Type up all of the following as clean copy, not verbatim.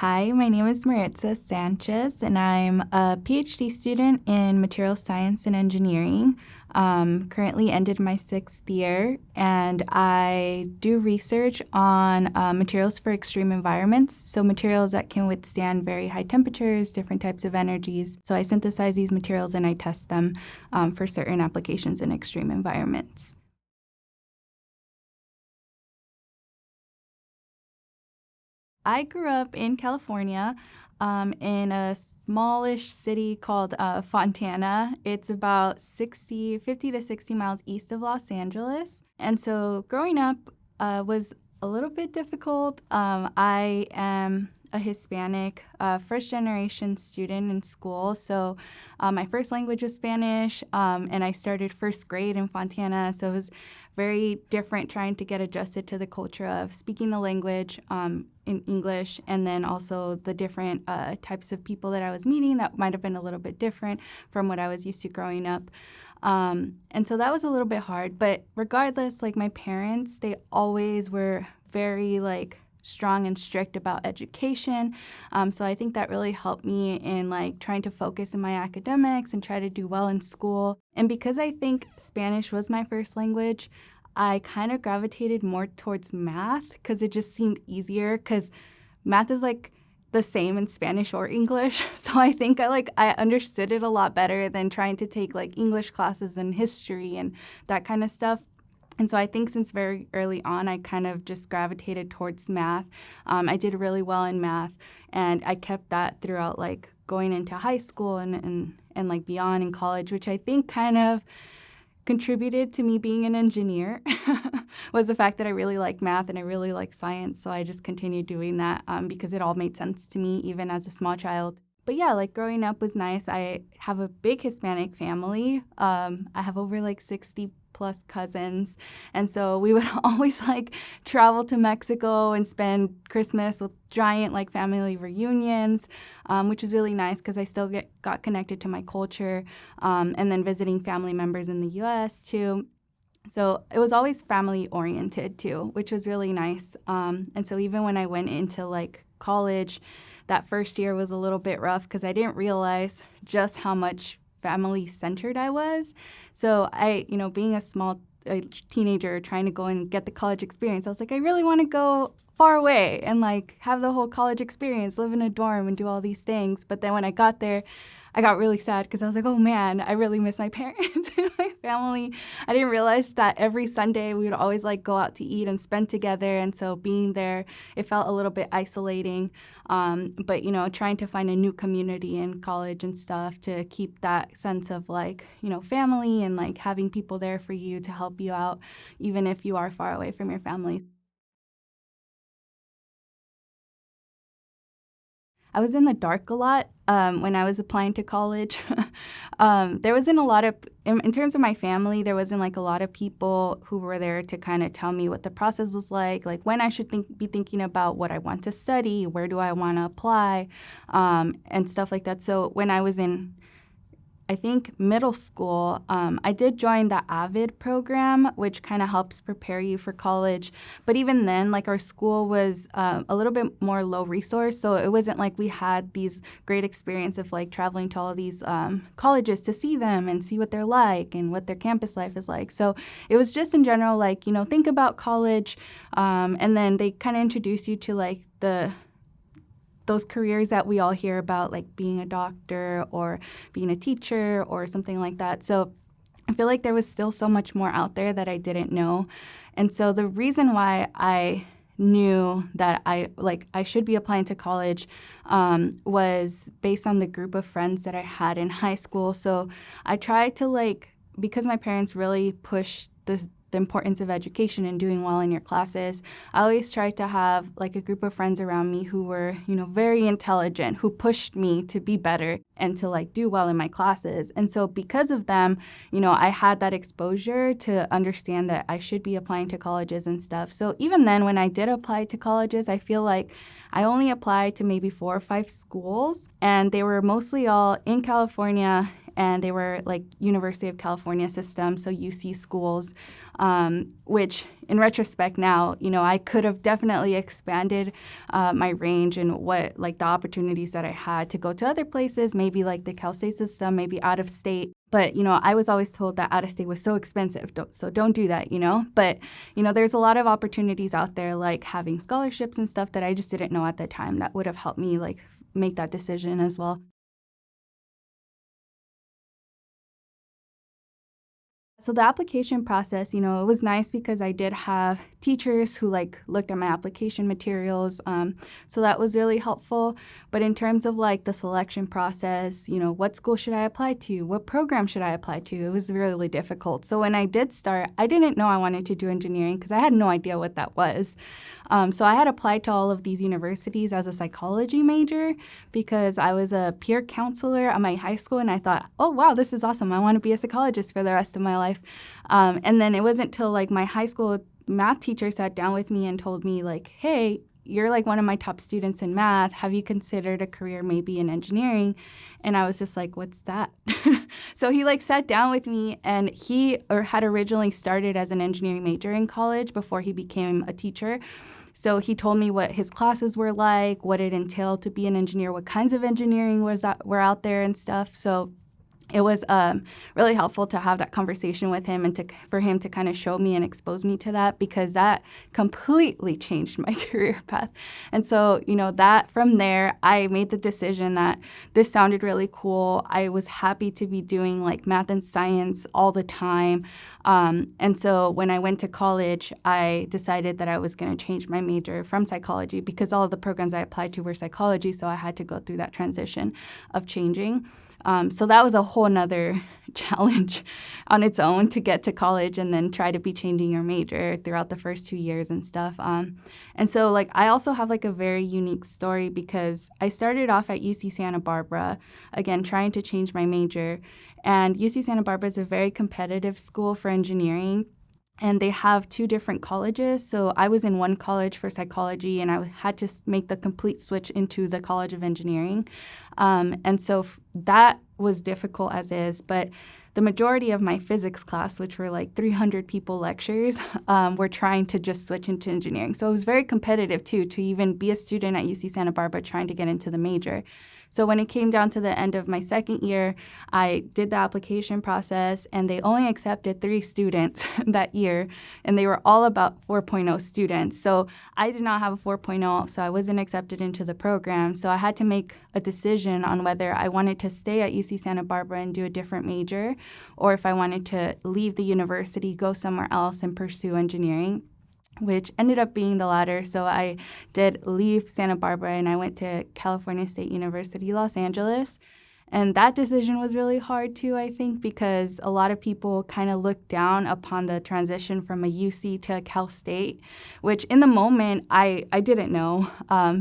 Hi, my name is Maritza Sanchez, and I'm a PhD student in material science and engineering. Currently ended my 6th year, and I do research on materials for extreme environments, so materials that can withstand very high temperatures, different types of energies. So I synthesize these materials and I test them for certain applications in extreme environments. I grew up in California, in a smallish city called Fontana. It's about 50 to 60 miles east of Los Angeles. And so growing up was a little bit difficult. I am a Hispanic first generation student in school. So my first language was Spanish, and I started first grade in Fontana. So it was very different trying to get adjusted to the culture of speaking the language in English, and then also the different types of people that I was meeting that might have been a little bit different from what I was used to growing up. And so that was a little bit hard. But regardless, my parents, they always were very strong and strict about education. So I think that really helped me in trying to focus in my academics and try to do well in school. And because I think Spanish was my first language, I kind of gravitated more towards math because it just seemed easier, because math is the same in Spanish or English. So I think I understood it a lot better than trying to take English classes and history and that kind of stuff. And so I think since very early on, I kind of just gravitated towards math. I did really well in math, and I kept that throughout going into high school and beyond in college, which I think kind of contributed to me being an engineer was the fact that I really like math and I really like science. So I just continued doing that because it all made sense to me, even as a small child. But yeah, growing up was nice. I have a big Hispanic family. I have over 60 plus cousins. And so we would always travel to Mexico and spend Christmas with giant family reunions, which was really nice because I still got connected to my culture, and then visiting family members in the US too. So it was always family oriented too, which was really nice. And so even when I went into college, that first year was a little bit rough because I didn't realize just how much family-centered I was. So I, being a small teenager trying to go and get the college experience, I was I really want to go far away and have the whole college experience, live in a dorm and do all these things. But then when I got there, I got really sad because I was oh man, I really miss my parents and my family. I didn't realize that every Sunday we would always go out to eat and spend together. And so being there, it felt a little bit isolating. But, trying to find a new community in college and stuff to keep that sense of family and having people there for you to help you out, even if you are far away from your family. I was in the dark a lot when I was applying to college. There wasn't a lot of, in terms of my family, there wasn't a lot of people who were there to kind of tell me what the process was like when I should be thinking about what I want to study, where do I want to apply, and stuff like that. So when I was in, I think, middle school, I did join the AVID program, which kind of helps prepare you for college. But even then, our school was a little bit more low resource. So it wasn't we had these great experience of traveling to all these colleges to see them and see what they're like and what their campus life is like. So it was just in general, think about college. And then they kind of introduce you to those careers that we all hear about, being a doctor or being a teacher or something like that. So I feel there was still so much more out there that I didn't know. And so the reason why I knew that I should be applying to college was based on the group of friends that I had in high school. So I tried to because my parents really pushed the importance of education and doing well in your classes, I always tried to have a group of friends around me who were, very intelligent, who pushed me to be better and to do well in my classes. And so because of them, I had that exposure to understand that I should be applying to colleges and stuff. So even then, when I did apply to colleges, I feel I only applied to maybe 4 or 5 schools, and they were mostly all in California and they were like University of California system, so UC schools, which in retrospect now, I could have definitely expanded my range and what like the opportunities that I had to go to other places, maybe like the Cal State system, maybe out of state. But, I was always told that out of state was so expensive, so don't do that, But, there's a lot of opportunities out there like having scholarships and stuff that I just didn't know at the time that would have helped me like make that decision as well. So the application process, it was nice because I did have teachers who like looked at my application materials. So that was really helpful. But in terms of like the selection process, what school should I apply to? What program should I apply to? It was really difficult. So when I did start, I didn't know I wanted to do engineering because I had no idea what that was. So I had applied to all of these universities as a psychology major because I was a peer counselor at my high school and I thought, oh, wow, this is awesome. I want to be a psychologist for the rest of my life. And then it wasn't till like my high school math teacher sat down with me and told me like, hey, you're like one of my top students in math. Have you considered a career maybe in engineering? And I was just like, what's that? So he like sat down with me, and he had originally started as an engineering major in college before he became a teacher. So he told me what his classes were like, what it entailed to be an engineer, what kinds of engineering were out there and stuff. So it was really helpful to have that conversation with him and for him to kind of show me and expose me to that, because that completely changed my career path. And so, that from there, I made the decision that this sounded really cool. I was happy to be doing like math and science all the time. And so when I went to college, I decided that I was going to change my major from psychology because all of the programs I applied to were psychology. So I had to go through that transition of changing. So that was a whole nother challenge on its own to get to college and then try to be changing your major throughout the first 2 years and stuff. And so like I also have like a very unique story because I started off at UC Santa Barbara, again, trying to change my major. And UC Santa Barbara is a very competitive school for engineering. And they have 2 different colleges. So I was in one college for psychology, and I had to make the complete switch into the College of Engineering. And so that was difficult as is. But the majority of my physics class, which were like 300 people lectures, were trying to just switch into engineering. So it was very competitive, too, to even be a student at UC Santa Barbara trying to get into the major. So when it came down to the end of my second year, I did the application process, and they only accepted 3 students that year, and they were all about 4.0 students. So I did not have a 4.0, so I wasn't accepted into the program. So I had to make a decision on whether I wanted to stay at UC Santa Barbara and do a different major, or if I wanted to leave the university, go somewhere else, and pursue engineering, which ended up being the latter. So I did leave Santa Barbara and I went to California State University, Los Angeles. And that decision was really hard too, I think, because a lot of people kind of looked down upon the transition from a UC to a Cal State, which in the moment I didn't know.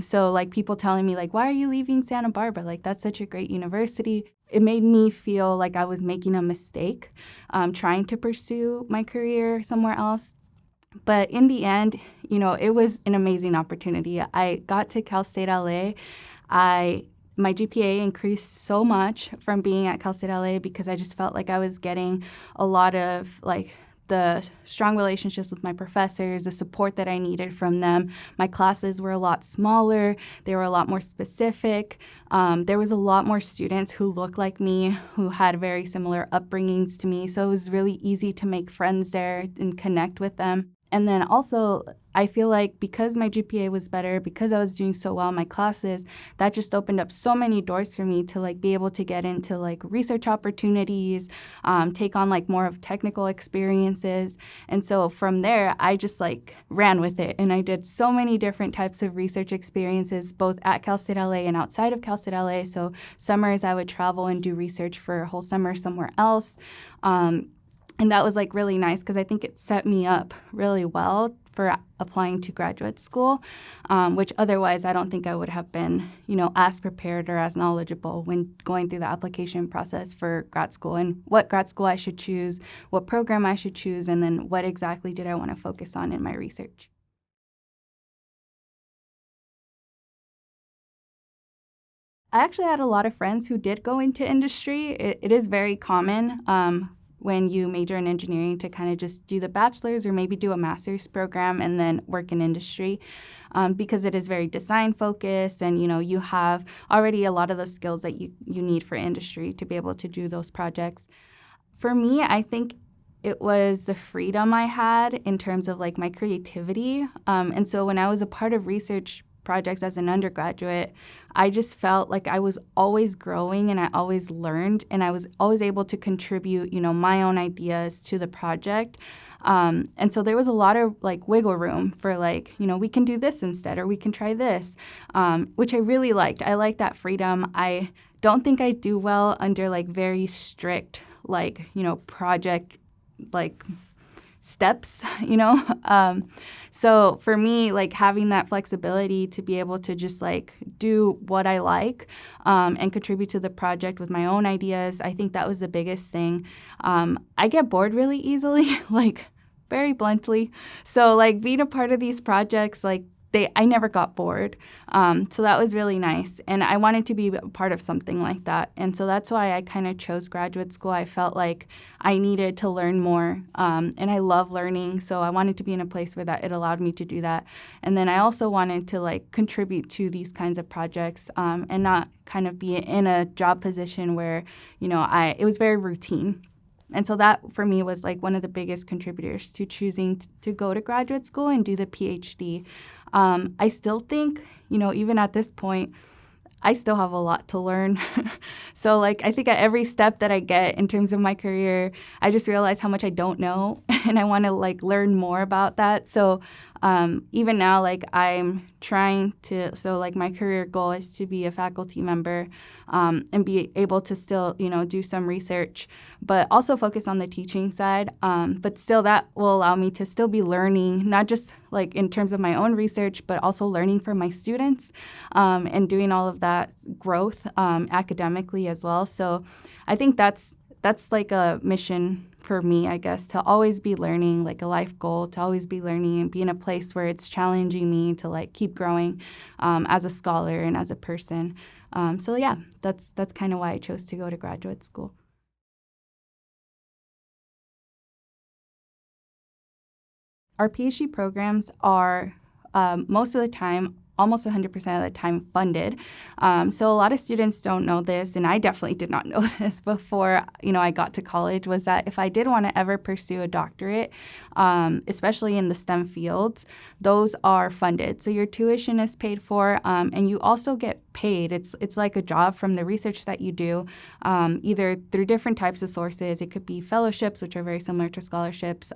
So like people telling me like, why are you leaving Santa Barbara? Like that's such a great university. It made me feel like I was making a mistake trying to pursue my career somewhere else. But in the end, it was an amazing opportunity. I got to Cal State LA. My GPA increased so much from being at Cal State LA because I just felt like I was getting a lot of like the strong relationships with my professors, the support that I needed from them. My classes were a lot smaller. They were a lot more specific. There was a lot more students who looked like me, who had very similar upbringings to me. So it was really easy to make friends there and connect with them. And then also, I feel like because my GPA was better, because I was doing so well in my classes, that just opened up so many doors for me to like be able to get into like research opportunities, take on like more of technical experiences. And so from there, I just like ran with it. And I did so many different types of research experiences, both at Cal State LA and outside of Cal State LA. So summers I would travel and do research for a whole summer somewhere else. And that was like really nice because I think it set me up really well for applying to graduate school, which otherwise I don't think I would have been, as prepared or as knowledgeable when going through the application process for grad school and what grad school I should choose, what program I should choose, and then what exactly did I want to focus on in my research. I actually had a lot of friends who did go into industry. It is very common when you major in engineering to kind of just do the bachelor's or maybe do a master's program and then work in industry because it is very design focused and, you have already a lot of the skills that you need for industry to be able to do those projects. For me, I think it was the freedom I had in terms of like my creativity. And so when I was a part of research projects as an undergraduate, I just felt like I was always growing and I always learned and I was always able to contribute, my own ideas to the project. And so there was a lot of like wiggle room for like, we can do this instead or we can try this, which I really liked. I like that freedom. I don't think I do well under like very strict like, project like steps, So for me, like having that flexibility to be able to just like do what I like and contribute to the project with my own ideas, I think that was the biggest thing. I get bored really easily, like very bluntly. So like being a part of these projects, like I never got bored. So that was really nice. And I wanted to be a part of something like that. And so that's why I kind of chose graduate school. I felt like I needed to learn more. And I love learning. So I wanted to be in a place where it allowed me to do that. And then I also wanted to like contribute to these kinds of projects and not kind of be in a job position where, it was very routine. And so that, for me, was like one of the biggest contributors to choosing to go to graduate school and do the PhD. I still think, even at this point, I still have a lot to learn. So, like, I think at every step that I get in terms of my career, I just realize how much I don't know, and I want to, like, learn more about that. So, even now, like, I'm trying to, so, like, my career goal is to be a faculty member and be able to still, do some research, but also focus on the teaching side. But still, that will allow me to still be learning, not just, like, in terms of my own research, but also learning from my students and doing all of that growth academically as well. So I think that's like a mission for me, I guess, to always be learning, like a life goal, to always be learning and be in a place where it's challenging me to like keep growing as a scholar and as a person. So yeah, that's kind of why I chose to go to graduate school. Our PhD programs are most of the time, almost 100% of the time funded. So a lot of students don't know this, and I definitely did not know this before, I got to college, was that if I did want to ever pursue a doctorate, especially in the STEM fields, those are funded. So your tuition is paid for, and you also get paid. It's like a job from the research that you do, either through different types of sources. It could be fellowships, which are very similar to scholarships.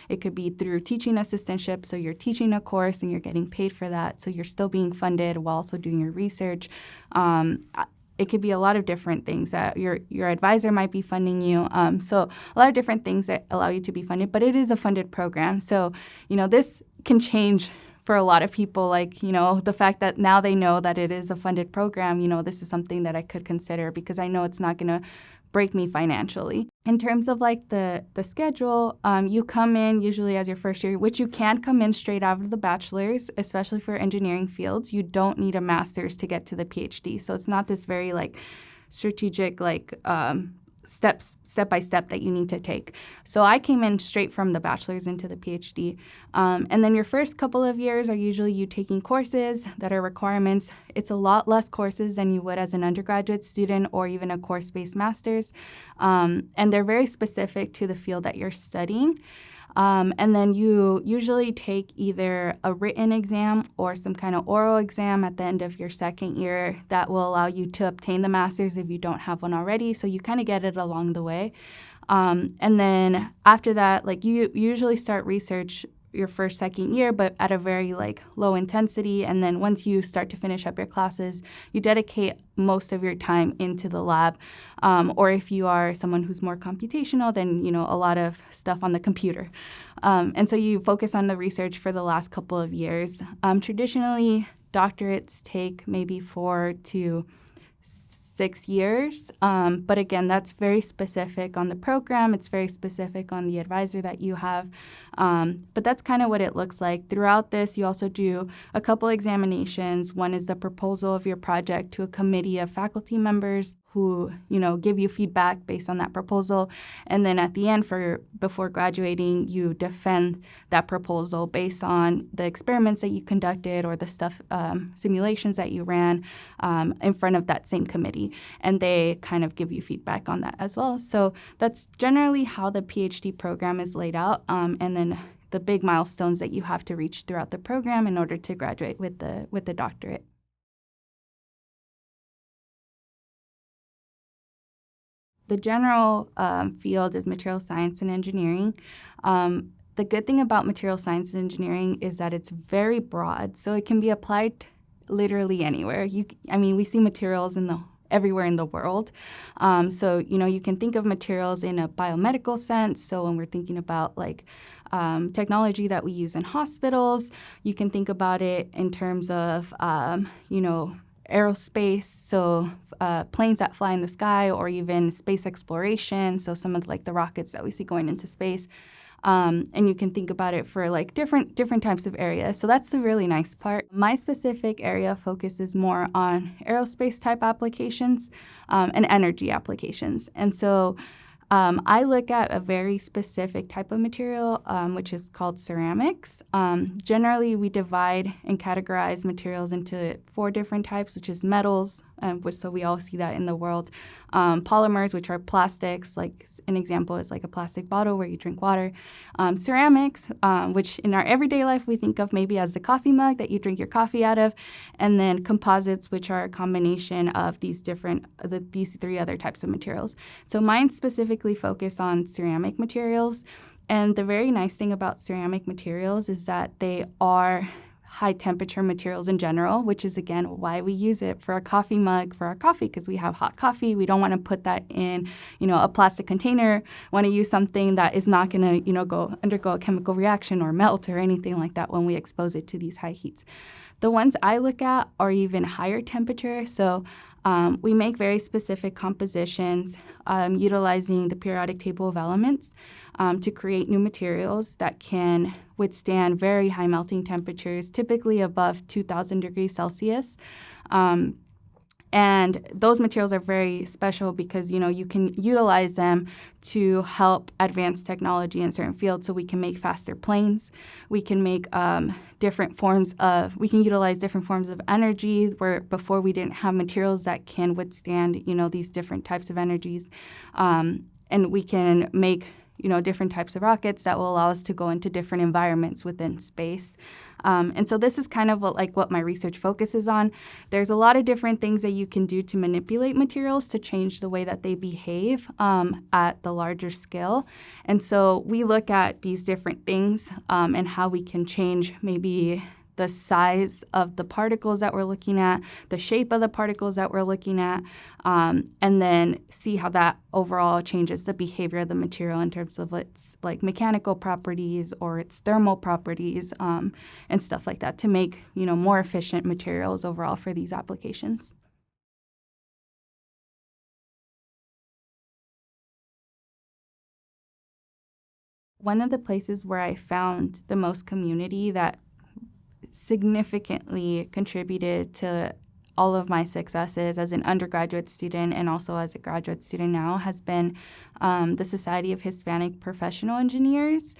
It could be through teaching assistantship, so you're teaching a course and you're getting paid for that. So you're still being funded while also doing your research. It could be a lot of different things that your advisor might be funding you. So a lot of different things that allow you to be funded, but it is a funded program. So, this can change for a lot of people, like, the fact that now they know that it is a funded program, this is something that I could consider because I know it's not going to break me financially. In terms of like the schedule, you come in usually as your first year, which you can come in straight out of the bachelor's, especially for engineering fields. You don't need a master's to get to the PhD. So it's not this very like strategic like step by step that you need to take. So I came in straight from the bachelor's into the PhD. And then your first couple of years are usually you taking courses that are requirements. It's a lot less courses than you would as an undergraduate student or even a course-based master's. And they're very specific to the field that you're studying. And then you usually take either a written exam or some kind of oral exam at the end of your second year that will allow you to obtain the master's if you don't have one already. So you kind of get it along the way. And then after that, like you usually start research your first, second year, but at a very like low intensity. And then once you start to finish up your classes, you dedicate most of your time into the lab. Or if you are someone who's more computational, then, a lot of stuff on the computer. And so you focus on the research for the last couple of years. Traditionally, doctorates take maybe 4 to 6 years. But again, that's very specific on the program. It's very specific on the advisor that you have. But that's kind of what it looks like. Throughout this, you also do a couple examinations. One is the proposal of your project to a committee of faculty members who, give you feedback based on that proposal. And then at the end, before graduating, you defend that proposal based on the experiments that you conducted or the simulations that you ran in front of that same committee. And they kind of give you feedback on that as well. So that's generally how the PhD program is laid out. And then the big milestones that you have to reach throughout the program in order to graduate with the doctorate. The general field is material science and engineering. The good thing about material science and engineering is that it's very broad, so it can be applied literally anywhere. We see materials everywhere in the world. So you can think of materials in a biomedical sense. So when we're thinking about technology that we use in hospitals, you can think about it in terms of aerospace, so planes that fly in the sky, or even space exploration, so some of the rockets that we see going into space. And you can think about it for different types of areas. So that's the really nice part. My specific area focuses more on aerospace type applications and energy applications. And so I look at a very specific type of material, which is called ceramics. Generally, we divide and categorize materials into 4 different types, which is metals, so we all see that in the world. Polymers, which are plastics, like an example is like a plastic bottle where you drink water. Ceramics, which in our everyday life we think of maybe as the coffee mug that you drink your coffee out of. And then composites, which are a combination of these 3 other types of materials. So mine specifically focus on ceramic materials. And the very nice thing about ceramic materials is that they are high temperature materials in general, which is, again, why we use it for a coffee mug for our coffee, because we have hot coffee. We don't want to put that in, a plastic container. Want to use something that is not going to, undergo a chemical reaction or melt or anything like that when we expose it to these high heats. The ones I look at are even higher temperature. So we make very specific compositions utilizing the periodic table of elements to create new materials that can withstand very high melting temperatures, typically above 2,000 degrees Celsius. And those materials are very special because, you can utilize them to help advance technology in certain fields. So we can make faster planes. We can make we can utilize different forms of energy where before we didn't have materials that can withstand, these different types of energies. And we can make different types of rockets that will allow us to go into different environments within space. And so this is kind of what my research focuses on. There's a lot of different things that you can do to manipulate materials to change the way that they behave at the larger scale. And so we look at these different things and how we can change maybe the size of the particles that we're looking at, the shape of the particles that we're looking at, and then see how that overall changes the behavior of the material in terms of its mechanical properties or its thermal properties and stuff like that to make more efficient materials overall for these applications. One of the places where I found the most community that significantly contributed to all of my successes as an undergraduate student and also as a graduate student now has been the Society of Hispanic Professional Engineers,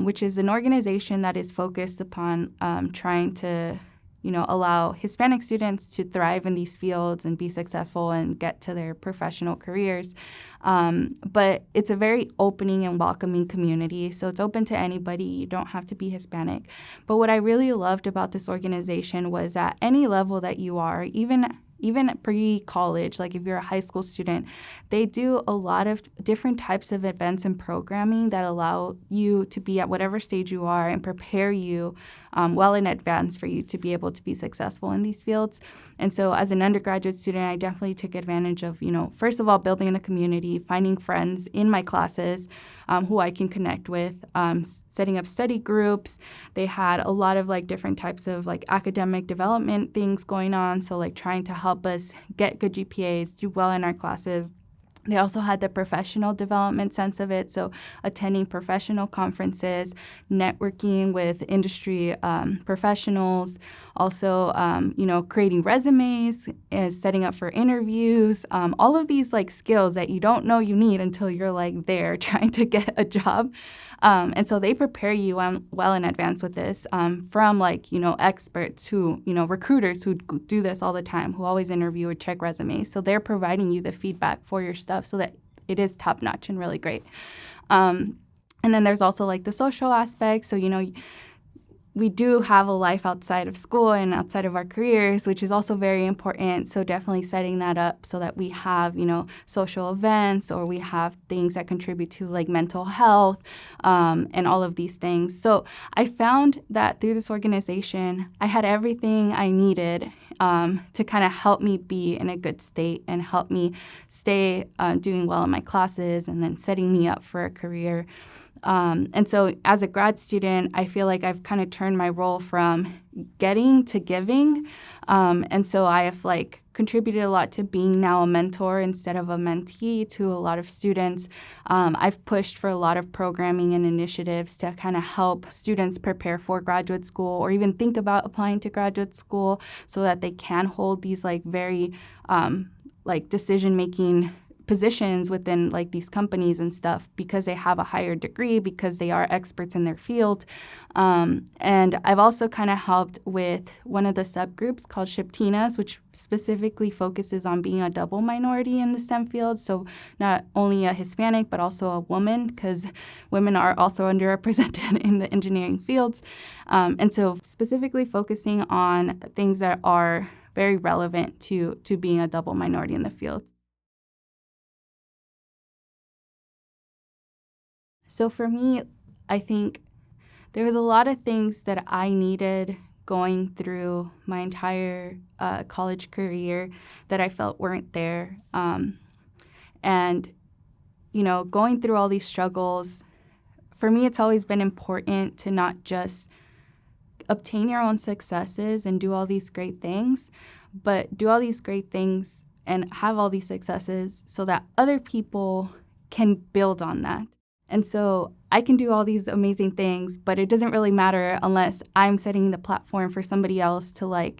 which is an organization that is focused upon trying to allow Hispanic students to thrive in these fields and be successful and get to their professional careers. But it's a very opening and welcoming community, so it's open to anybody. You don't have to be Hispanic. But what I really loved about this organization was at any level that you are, even pre-college, if you're a high school student, they do a lot of different types of events and programming that allow you to be at whatever stage you are and prepare you well in advance for you to be able to be successful in these fields. And so as an undergraduate student, I definitely took advantage of, first of all, building the community, finding friends in my classes, who I can connect with, setting up study groups. They had a lot of like different types of like academic development things going on. So like trying to help us get good GPAs, do well in our classes. They also had the professional development sense of it, so attending professional conferences, networking with industry professionals, also, creating resumes, setting up for interviews, all of these like skills that you don't know you need until you're like there trying to get a job. And so they prepare you well in advance with this from like, experts who, recruiters who do this all the time, who always interview or check resumes. So they're providing you the feedback for your stuff so that it is top notch and really great. And then there's also like the social aspect. So, we do have a life outside of school and outside of our careers, which is also very important. So definitely setting that up so that we have, social events, or we have things that contribute to like mental health and all of these things. So I found that through this organization, I had everything I needed to kind of help me be in a good state and help me stay doing well in my classes and then setting me up for a career. And so as a grad student, I feel like I've kind of turned my role from getting to giving. And so I have like contributed a lot to being now a mentor instead of a mentee to a lot of students. I've pushed for a lot of programming and initiatives to kind of help students prepare for graduate school or even think about applying to graduate school so that they can hold these like very decision-making positions within like these companies and stuff because they have a higher degree, because they are experts in their field. And I've also kind of helped with one of the subgroups called Shiptinas, which specifically focuses on being a double minority in the STEM field. So not only a Hispanic, but also a woman, because women are also underrepresented in the engineering fields. And so specifically focusing on things that are very relevant to being a double minority in the field. So for me, I think there was a lot of things that I needed going through my entire college career that I felt weren't there. And, going through all these struggles, for me, it's always been important to not just obtain your own successes and do all these great things, but do all these great things and have all these successes so that other people can build on that. And so I can do all these amazing things, but it doesn't really matter unless I'm setting the platform for somebody else to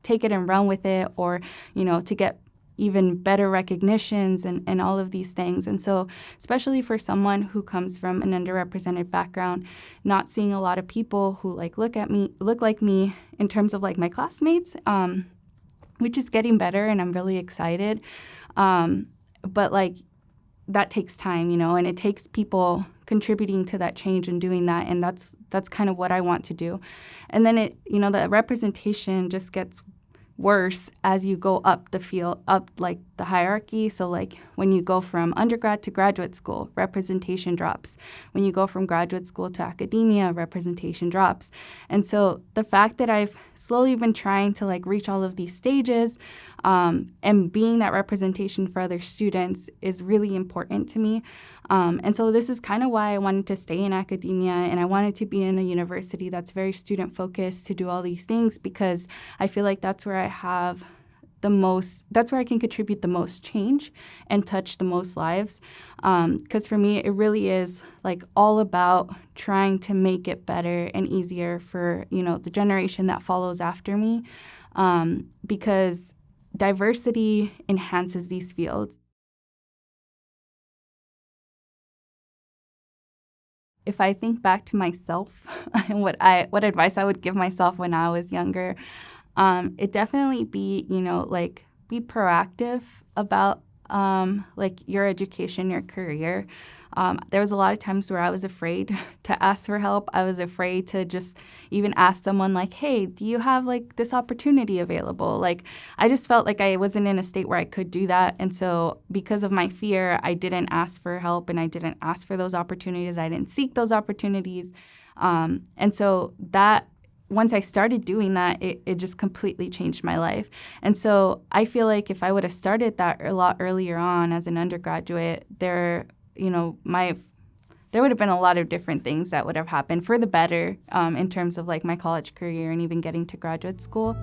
take it and run with it, or, to get even better recognitions and all of these things. And so especially for someone who comes from an underrepresented background, not seeing a lot of people who look like me in terms of my classmates, which is getting better and I'm really excited. But that takes time, and it takes people contributing to that change and doing that. And that's kind of what I want to do. And then the representation just gets worse as you go up the field, up the hierarchy. So when you go from undergrad to graduate school, representation drops. When you go from graduate school to academia, representation drops. And so the fact that I've slowly been trying to reach all of these stages and being that representation for other students is really important to me. And so this is kind of why I wanted to stay in academia, and I wanted to be in a university that's very student-focused to do all these things, because I feel like that's where I have that's where I can contribute the most change and touch the most lives. Because for me, it really is all about trying to make it better and easier for, the generation that follows after me, because diversity enhances these fields. If I think back to myself and what advice I would give myself when I was younger, it definitely be, be proactive about your education, your career. There was a lot of times where I was afraid to ask for help. I was afraid to just even ask someone hey, do you have this opportunity available? I just felt like I wasn't in a state where I could do that. And so because of my fear, I didn't ask for help and I didn't ask for those opportunities. I didn't seek those opportunities. And so that once I started doing that, it just completely changed my life. And so I feel like if I would have started that a lot earlier on as an undergraduate, my there would have been a lot of different things that would have happened for the better in terms of like my college career and even getting to graduate school.